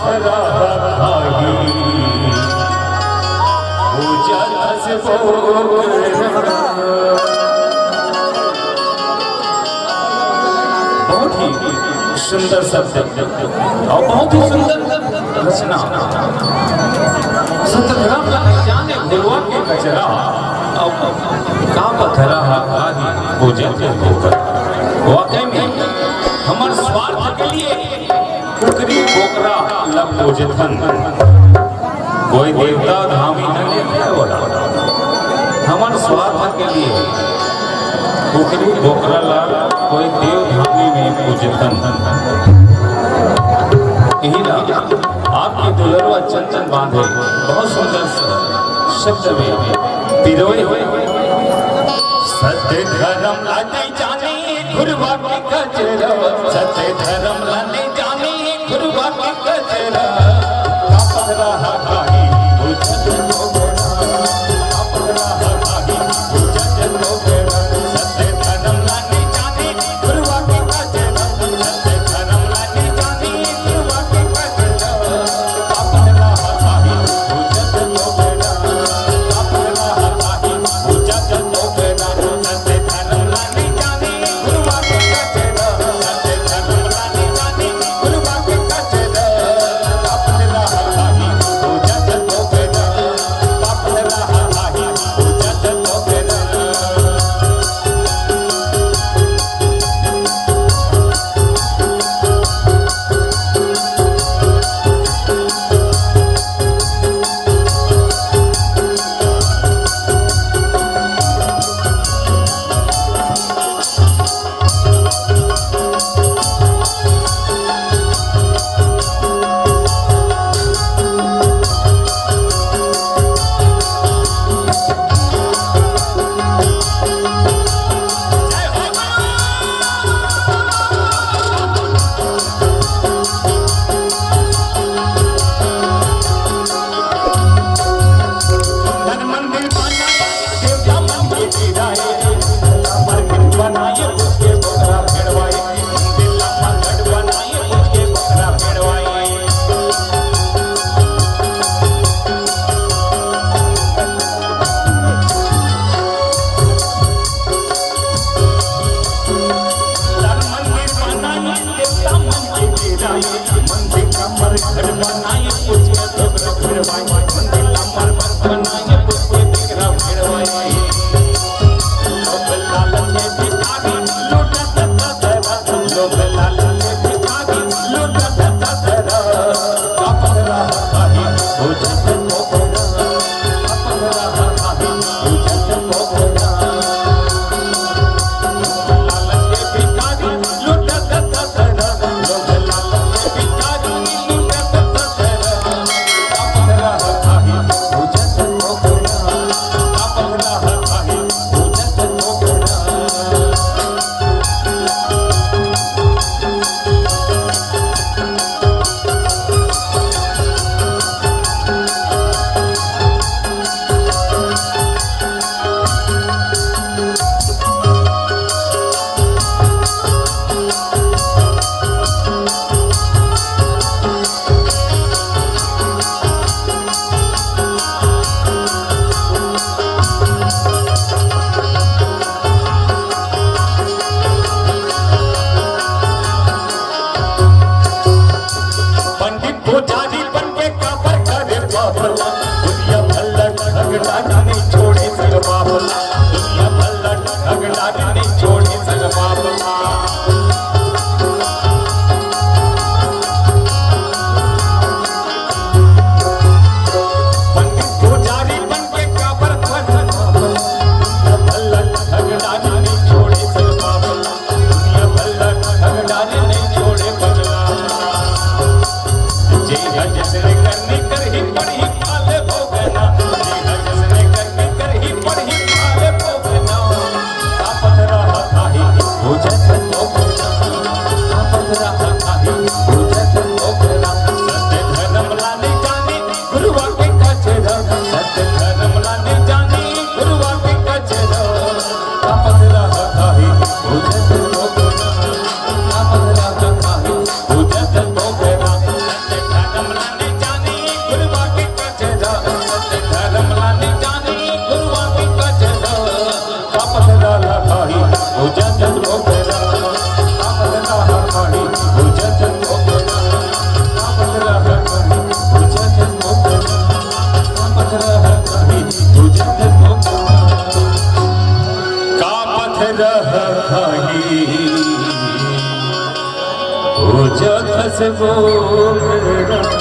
पथरा भागी पूजा बहुत ही सुंदर शब्द और बहुत ही सुंदर रचना सतधरा जाने गुरुआ के कचरा का पथरा भागी पूजा वाकई में हमार स्वार्थ के लिए कुकरी बोकरा लब पूजथन कोई देवता धामी नहीं बोला हमार स्वार्थ के लिए कुकरी बोकरा लब कोई देव धामी में पूजथन यही ना आपके दुलरवा चंचन बांधे बहुत सुंदर शब्द में पिरोए सत्य धर्म लाने जाने गुरुवा के कचरा सत्य धर्म लाने जाने गुरुवा के कचरा का पथरा भागी पूजा जनो बेड़ा का पथरा भागी पूजा जनो बेड़ा सत्य धर्म लाने जाने गुरुवा के कचरा सत्य धर्म लाने जाने गुरुवा के कचरा का पथरा भागी पूजा जनो बेड़ा का पथरा भागी पूजा जनो बेड़ा सत्य धर्म लाने जाने गुरुवा के कचरा सत्य धर्म लाने जाने गुरुवा के कचरा का पथरा भागी पूजा जनो बेड़ा का पथरा भागी पूजा जनो बेड़ा धन मंदिर बनाए देवता मंदिर गिराए मरकट बनाए उसके बकरा फेड़वाए दिल्ला मरकट बनाए उसके बकरा फेड़वाए धन मंदिर बनाए देवता मंदिर गिराए मंदिर का मरकट बनाए उसके बकरा फेड़वाए दिल्ला मरकट बनाए उसके बकरा फेड़वाए लोग लालच में भिखारी लूटत ततरा लोग लालच में भिखारी लूटत ततरा का पथरा भागी पूजा जनो बेड़ा का पथरा भागी पूजा जनो बेड़ा लालच में भिखारी लूटत ततरा लोग लालच में भिखारी लूटत ततरा का पथरा भागी पूजा जनो बेड़ा का पथरा भागी पूजा जनो बेड़ा भुजत मोगरा कापत रहा कहीं भुजत मोगरा कापत रहा कहीं भुजत मोगरा कापत रहा कहीं भुजत मोगरा।